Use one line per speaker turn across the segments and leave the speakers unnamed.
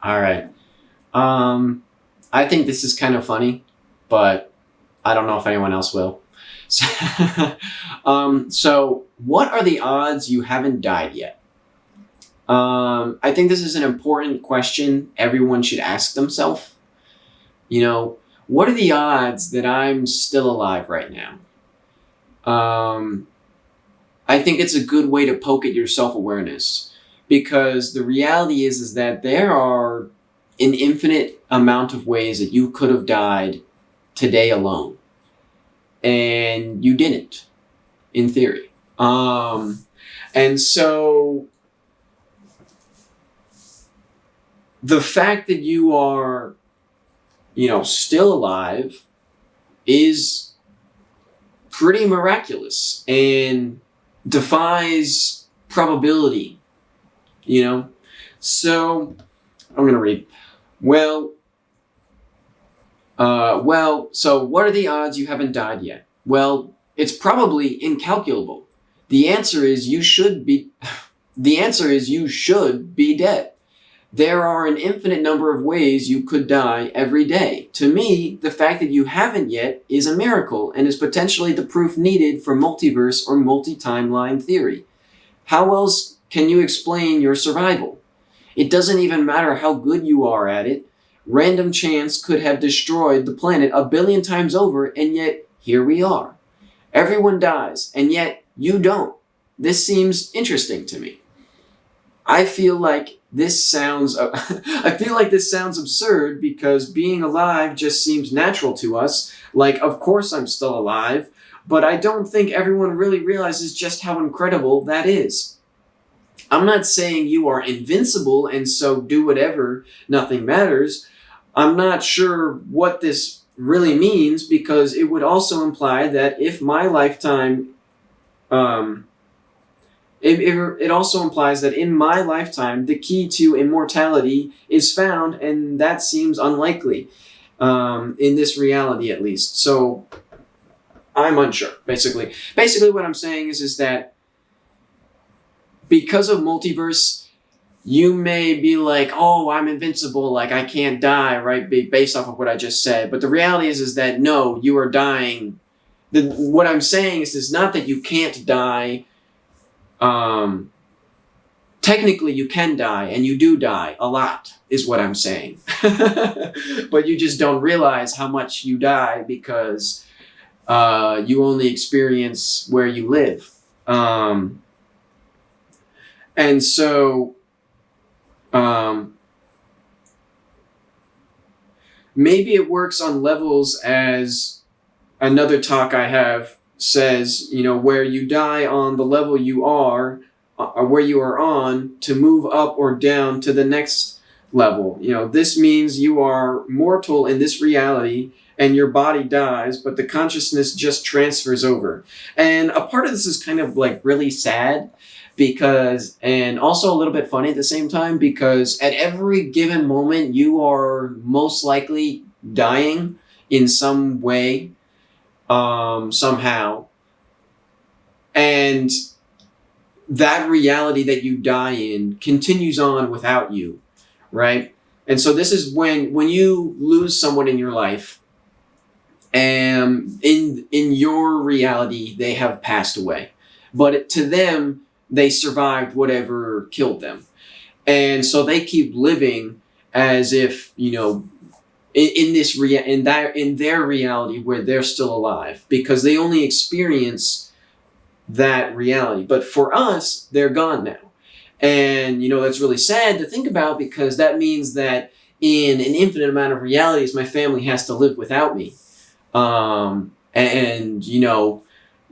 All right. I think this is kind of funny, but I don't know if anyone else will. So, so what are the odds you haven't died yet? I think this is an important question everyone should ask themselves. You know, what are the odds that I'm still alive right now? Um, I think it's a good way to poke at your self awareness because the reality is that there are an infinite amount of ways that you could have died today alone, and you didn't, in theory. And so the fact that you are, still alive is pretty miraculous and defies probability, you know? So I'm going to read. Well, so what are the odds you haven't died yet? Well, it's probably incalculable. The answer is you should be, the answer is you should be dead. There are an infinite number of ways you could die every day. To me, the fact that you haven't yet is a miracle and is potentially the proof needed for multiverse or multi-timeline theory. How else can you explain your survival? It doesn't even matter how good you are at it. Random chance could have destroyed the planet a billion times over, and yet here we are. Everyone dies, and yet you don't. This seems interesting to me. I feel like this sounds absurd because being alive just seems natural to us. Like, of course I'm still alive, but I don't think everyone really realizes just how incredible that is. I'm not saying you are invincible and so do whatever, nothing matters. I'm not sure what this really means because it would also imply that if my lifetime it also implies that in my lifetime, the key to immortality is found, and that seems unlikely in this reality, at least. So I'm unsure. Basically, what I'm saying is that because of multiverse, you may be like, "Oh, I'm invincible. Like I can't die," right? Based off of what I just said. But the reality is that no, you are dying. What I'm saying is not that you can't die. Technically you can die, and you do die a lot, is what I'm saying. But you just don't realize how much you die because you only experience where you live. And so maybe it works on levels as another talk I have says, where you die on the level you are, or where you are on, to move up or down to the next level. This means you are mortal in this reality and your body dies, but the consciousness just transfers over. And a part of this is kind of like really sad because, and also a little bit funny at the same time, because at every given moment you are most likely dying in some way, somehow, and that reality that you die in continues on without you, right? And so this is when you lose someone in your life, and in your reality they have passed away, but to them they survived whatever killed them, and so they keep living as if in their reality where they're still alive because they only experience that reality. But for us, they're gone now. And that's really sad to think about because that means that in an infinite amount of realities my family has to live without me. And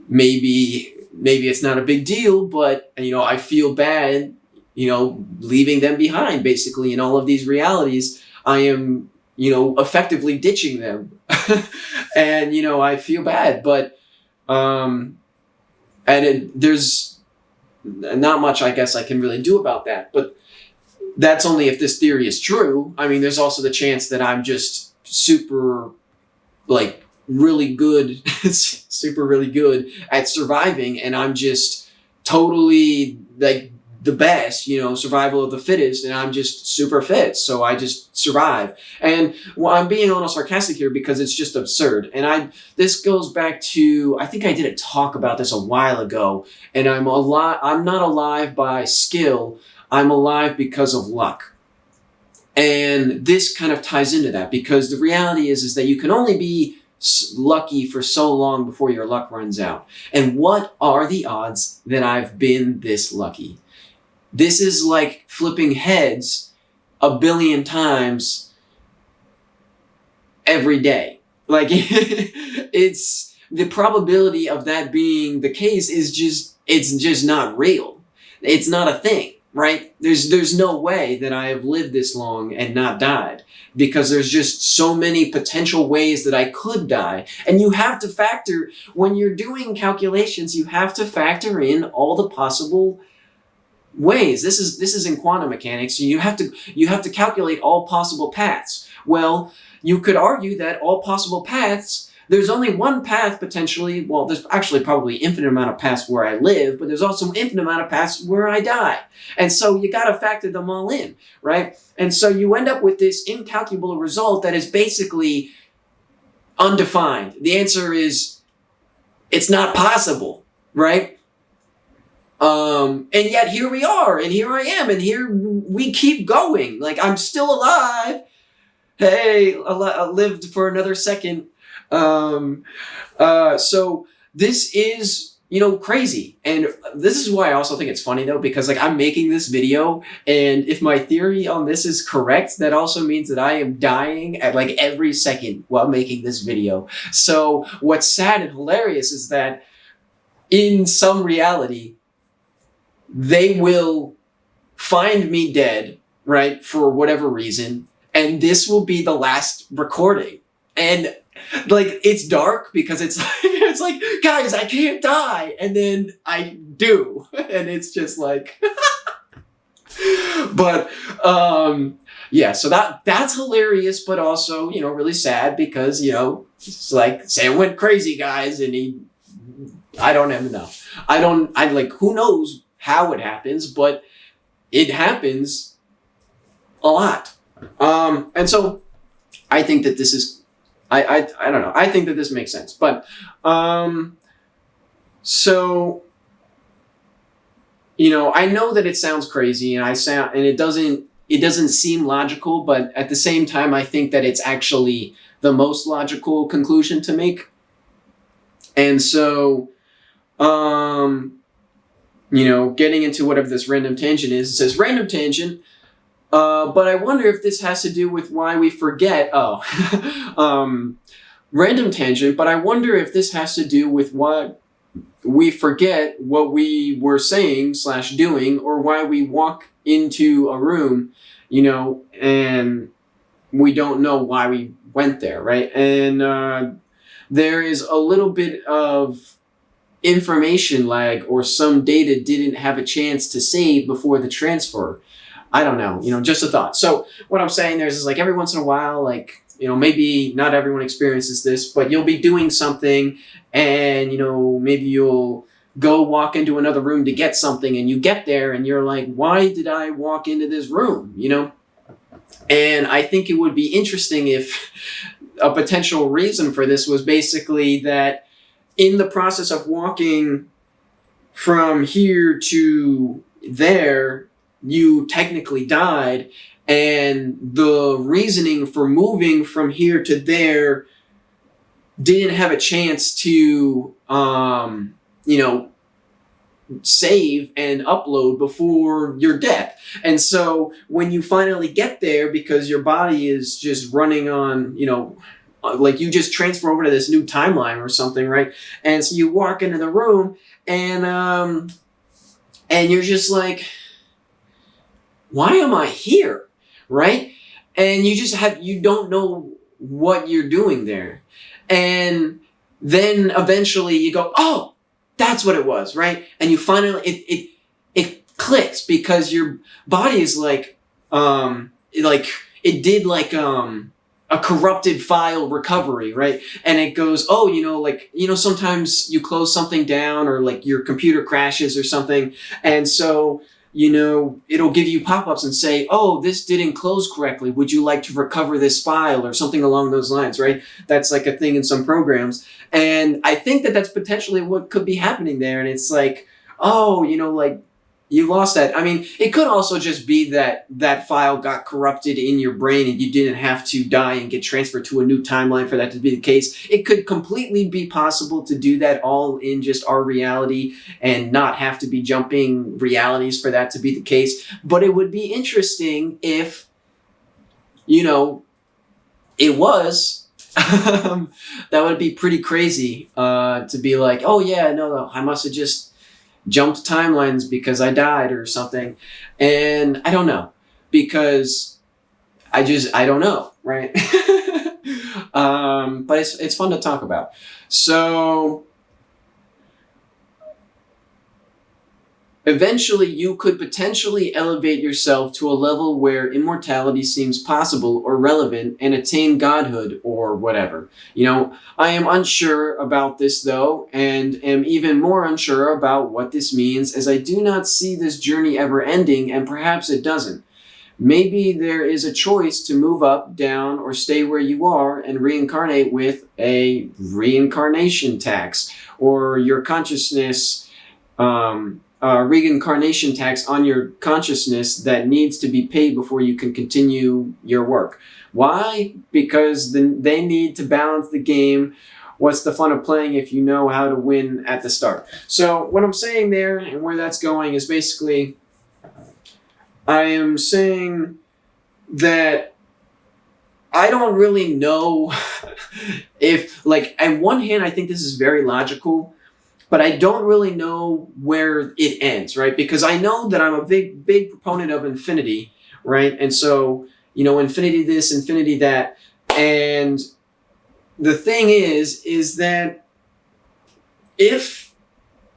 maybe it's not a big deal, but I feel bad leaving them behind. Basically, in all of these realities I am effectively ditching them. And, I feel bad, but, there's not much, I guess, I can really do about that. But that's only if this theory is true. I mean, there's also the chance that I'm just super, really good, super really good at surviving, and I'm just totally, the best, survival of the fittest, and I'm just super fit, so I just survive. And I'm being a little sarcastic here because it's just absurd. And this goes back to, I think I did a talk about this a while ago, and I'm not alive by skill, I'm alive because of luck. And this kind of ties into that, because the reality is that you can only be lucky for so long before your luck runs out. And what are the odds that I've been this lucky? This is like flipping heads a billion times every day. Like, it's the probability of that being the case it's just not real. It's not a thing, right? There's no way that I have lived this long and not died, because there's just so many potential ways that I could die. And you have to factor, when you're doing calculations, you have to factor in all the possible ways. This is in quantum mechanics. You have to calculate all possible paths. Well, you could argue that all possible paths, there's only one path potentially. Well, there's actually probably infinite amount of paths where I live, but there's also infinite amount of paths where I die. And so you got to factor them all in, right? And so you end up with this incalculable result that is basically undefined. The answer is, it's not possible, right? And yet here we are, and here I am, and here we keep going. Like, I'm still alive. Hey, I lived for another second. So this is, crazy. And this is why I also think it's funny, though, because like I'm making this video, and if my theory on this is correct, that also means that I am dying at like every second while making this video. So what's sad and hilarious is that in some reality, they will find me dead, right, for whatever reason, and this will be the last recording. And like, it's dark because it's like, guys, I can't die, and then I do, and it's just like, but yeah, so that's hilarious, but also, really sad, because it's like, Sam went crazy, guys, and I don't even know. Who knows how it happens, but it happens a lot. And so I think that this is, I don't know. I think that this makes sense, but, so, I know that it sounds crazy, and it doesn't seem logical, but at the same time, I think that it's actually the most logical conclusion to make. And so, getting into whatever this random tangent is, it says random tangent, but I wonder if this has to do with why we forget, random tangent, but I wonder if this has to do with why we forget what we were saying / doing, or why we walk into a room, and we don't know why we went there, right? And there is a little bit of information lag, or some data didn't have a chance to save before the transfer. I don't know, just a thought. So what I'm saying there is like, every once in a while, like, maybe not everyone experiences this, but you'll be doing something, and, maybe you'll go walk into another room to get something, and you get there and you're like, why did I walk into this room? And I think it would be interesting if a potential reason for this was basically that in the process of walking from here to there, you technically died, and the reasoning for moving from here to there didn't have a chance to, save and upload before your death. And so when you finally get there, because your body is just running on, like you just transfer over to this new timeline or something, right? And so you walk into the room, and you're just like, why am I here? Right? And you don't know what you're doing there. And then eventually you go, oh, that's what it was, right? And you finally, it clicks, because your body is like it did like, a corrupted file recovery, right? And it goes, oh, sometimes you close something down, or like your computer crashes or something. And so it'll give you pop-ups and say, oh, this didn't close correctly. Would you like to recover this file or something along those lines, right? That's like a thing in some programs. And I think that that's potentially what could be happening there. And it's like, oh, like you lost that. I mean, it could also just be that that file got corrupted in your brain and you didn't have to die and get transferred to a new timeline for that to be the case. It could completely be possible to do that all in just our reality and not have to be jumping realities for that to be the case. But it would be interesting if, it was. That would be pretty crazy to be like, oh yeah, no, I must have just jumped timelines because I died or something. And I don't know, because I don't know, right? But it's fun to talk about. So eventually you could potentially elevate yourself to a level where immortality seems possible or relevant and attain godhood or whatever. I am unsure about this though, and am even more unsure about what this means, as I do not see this journey ever ending, and perhaps it doesn't. Maybe there is a choice to move up, down, or stay where you are and reincarnate with a reincarnation tax, or your consciousness, reincarnation tax on your consciousness that needs to be paid before you can continue your work. Why? Because they need to balance the game. What's the fun of playing if you know how to win at the start? So what I'm saying there and where that's going is basically, I am saying that I don't really know if, like, on one hand, I think this is very logical, but I don't really know where it ends, right? Because I know that I'm a big proponent of infinity, right? And so, infinity this, infinity that. And the thing is that if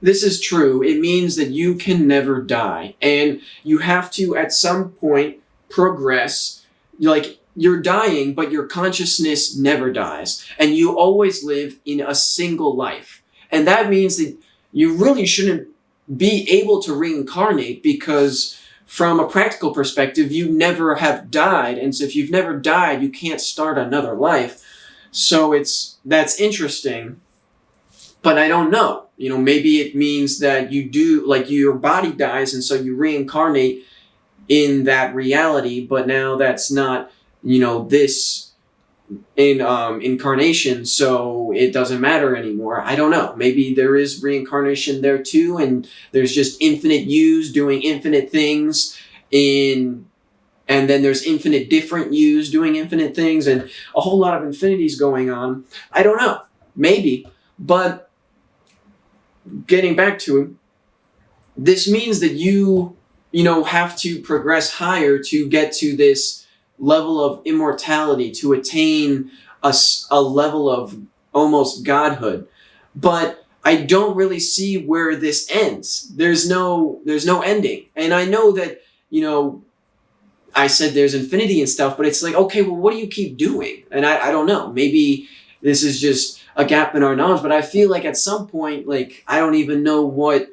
this is true, it means that you can never die. And you have to, at some point, progress. Like, you're dying, but your consciousness never dies. And you always live in a single life. And that means that you really shouldn't be able to reincarnate, because from a practical perspective, you never have died. And so if you've never died, you can't start another life. So that's interesting. But I don't know. Maybe it means that you do, like, your body dies and so you reincarnate in that reality, but now that's not, this in incarnation, so it doesn't matter anymore. I don't know. Maybe there is reincarnation there too, and there's just infinite yous doing infinite things and then there's infinite different yous doing infinite things, and a whole lot of infinities going on. I don't know. Maybe. But getting back to it, this means that you have to progress higher to get to this level of immortality, to attain a level of almost godhood. But I don't really see where this ends. There's no ending. And I know that, I said there's infinity and stuff, but it's like, okay, well, what do you keep doing? And I don't know. Maybe this is just a gap in our knowledge, but I feel like at some point, like, I don't even know what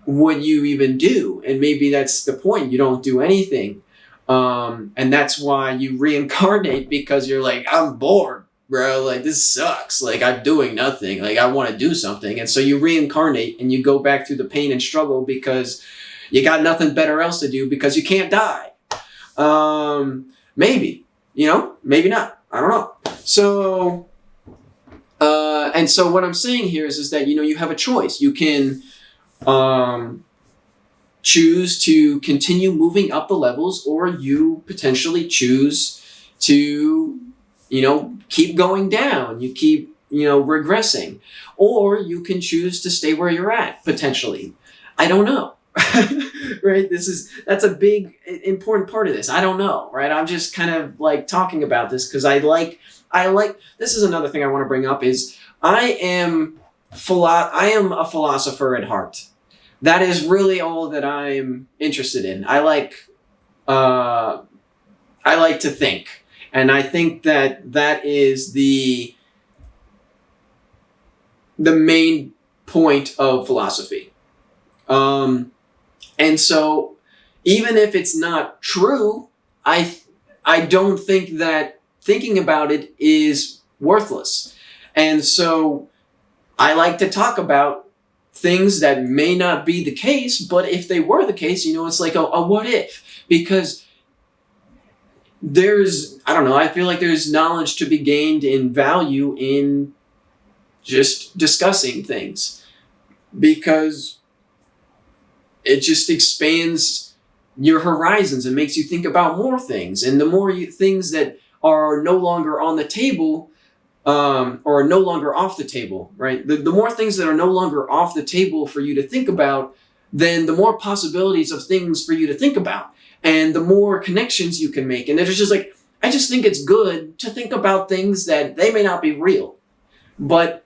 you even do. And maybe that's the point. You don't do anything. And that's why you reincarnate, because you're like, I'm bored, bro. Like, this sucks. Like, I'm doing nothing. Like, I want to do something. And so you reincarnate and you go back through the pain and struggle because you got nothing better else to do, because you can't die. Maybe, maybe not. I don't know. So, and so what I'm saying here is that, you have a choice. You can, choose to continue moving up the levels, or you potentially choose to, keep going down. You keep, regressing, or you can choose to stay where you're at, potentially. I don't know. Right? That's a big, important part of this. I don't know, right? I'm just kind of like talking about this because I like, this is another thing I want to bring up is I am a philosopher at heart. That is really all that I'm interested in. I like to think. And I think that is the main point of philosophy. And so even if it's not true, I don't think that thinking about it is worthless. And so I like to talk about things that may not be the case, but if they were the case, it's like a what if? Because I feel like there's knowledge to be gained in value in just discussing things, because it just expands your horizons and makes you think about more things. And the more things that are no longer on the table, or no longer off the table, right? The more things that are no longer off the table for you to think about, then the more possibilities of things for you to think about, and the more connections you can make. And it's just like, I just think it's good to think about things that they may not be real, but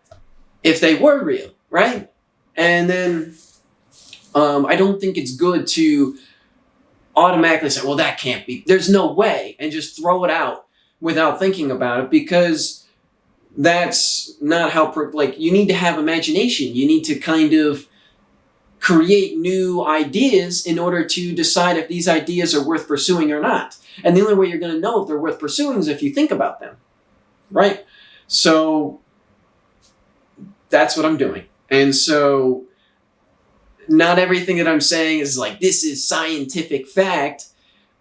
if they were real, right? And then I don't think it's good to automatically say, well, that can't be, there's no way, and just throw it out without thinking about it, because that's not how, you need to have imagination. You need to kind of create new ideas in order to decide if these ideas are worth pursuing or not. And the only way you're going to know if they're worth pursuing is if you think about them, right? So that's what I'm doing. And so not everything that I'm saying is like, this is scientific fact,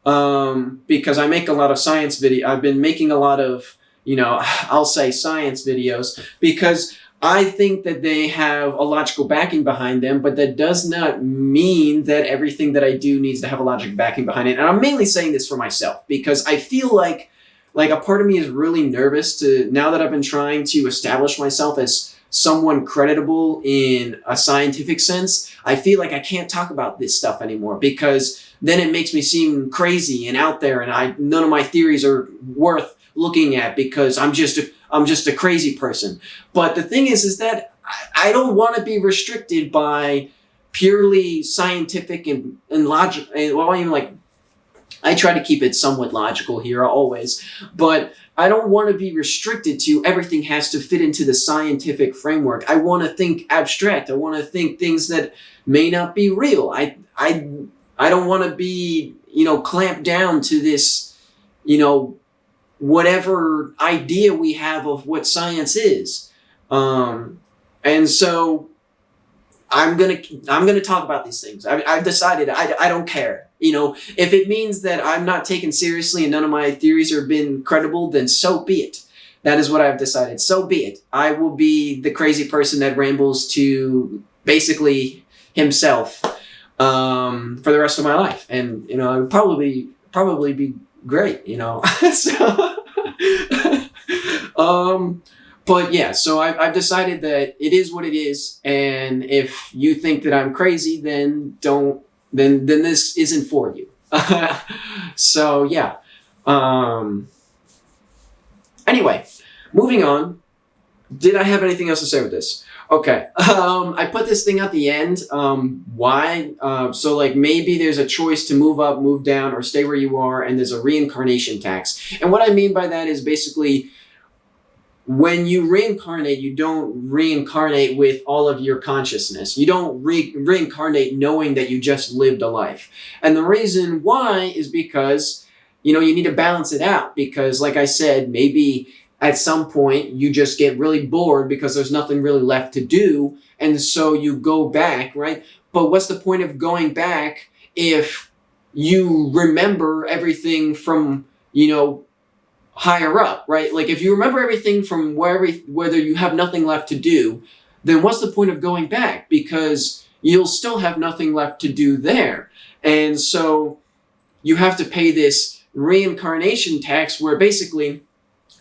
because I make a lot of science video. I've been making a lot of, I'll say science videos, because I think that they have a logical backing behind them, but that does not mean that everything that I do needs to have a logical backing behind it. And I'm mainly saying this for myself, because I feel like a part of me is really nervous now that I've been trying to establish myself as someone creditable in a scientific sense. I feel like I can't talk about this stuff anymore, because then it makes me seem crazy and out there, and none of my theories are worth looking at, because I'm just a crazy person. But the thing is that I don't want to be restricted by purely scientific and logic. I try to keep it somewhat logical here always, but I don't want to be restricted to everything has to fit into the scientific framework. I want to think abstract. I want to think things that may not be real. I don't want to be, clamped down to this, whatever idea we have of what science is. And so I'm gonna talk about these things. I've decided I don't care. If it means that I'm not taken seriously and none of my theories are been credible, then so be it. That is what I've decided. So be it. I will be the crazy person that rambles to basically himself for the rest of my life, and it would probably be great. But yeah, so I've decided that it is what it is, and if you think that I'm crazy, then then this isn't for you. So yeah. Anyway, moving on. Did I have anything else to say with this? Okay. I put this thing at the end. Why? So maybe there's a choice to move up, move down, or stay where you are, and there's a reincarnation tax. And what I mean by that is basically, when you reincarnate, you don't reincarnate with all of your consciousness. You don't reincarnate knowing that you just lived a life. And the reason why is because, you need to balance it out. Because like I said, maybe at some point you just get really bored because there's nothing really left to do. And so you go back, right? But what's the point of going back if you remember everything from, higher up, right? If you remember everything from whether you have nothing left to do, then what's the point of going back? Because you'll still have nothing left to do there. And so you have to pay this reincarnation tax, where basically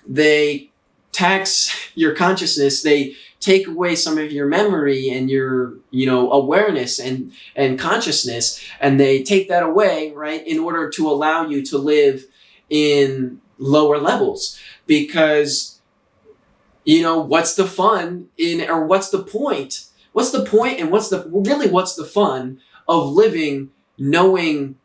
they tax your consciousness. They take away some of your memory and your, awareness and consciousness, and they take that away, right, in order to allow you to live in lower levels. Because, what's the fun what's the point and what's the fun of living knowing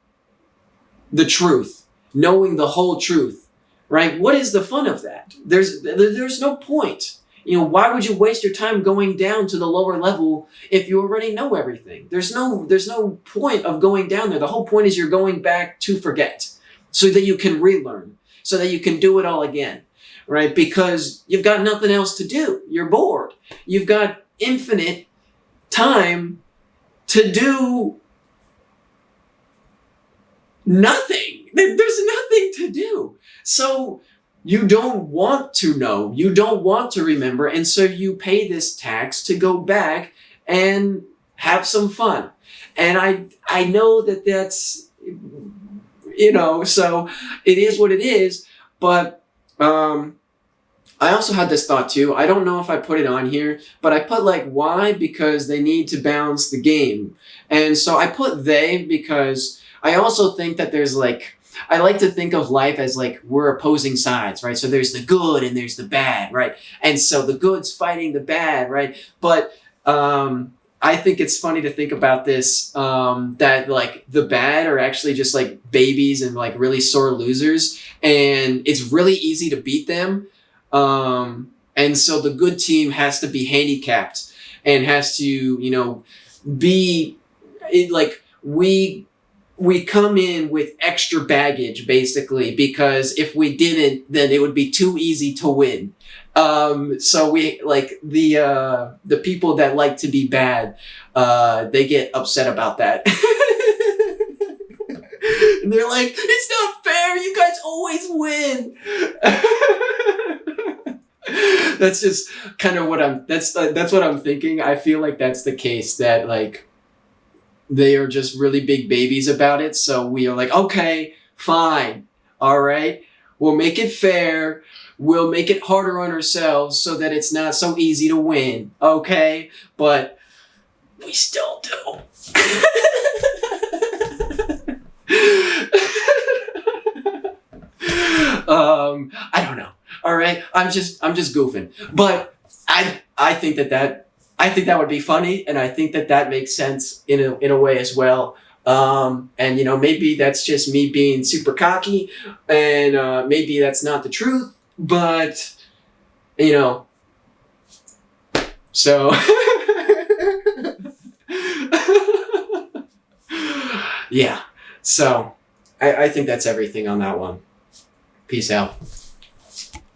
the truth, knowing the whole truth, right? What is the fun of that? There's no point. why would you waste your time going down to the lower level if you already know everything? There's no point of going down there. The whole point is you're going back to forget so that you can relearn, so that you can do it all again, right? Because you've got nothing else to do. You're bored. You've got infinite time to do nothing. There's nothing to do. So you don't want to know. You don't want to remember. And so you pay this tax to go back and have some fun. And I know that's, so it is what it is. But I also had this thought too. I don't know if I put it on here, but I put why? Because they need to balance the game. And so I put they because I also think that there's I like to think of life as we're opposing sides, right? So there's the good and there's the bad, right? And so the good's fighting the bad, right? But I think it's funny to think about this, that the bad are actually just babies and really sore losers, and it's really easy to beat them. And so the good team has to be handicapped and has to, be we come in with extra baggage basically, because if we didn't, then it would be too easy to win. So we the people that like to be bad, they get upset about that. And they're like, it's not fair. You guys always win. That's just kind of what that's what I'm thinking. I feel like that's the case, that they are just really big babies about it. So we are okay, fine. All right. We'll make it fair. We'll make it harder on ourselves so that it's not so easy to win. Okay. But we still do. I don't know. All right. I'm just goofing, but I think that would be funny, and I think that makes sense in a way as well. And maybe that's just me being super cocky, and maybe that's not the truth, but so yeah. So I think that's everything on that one. Peace out.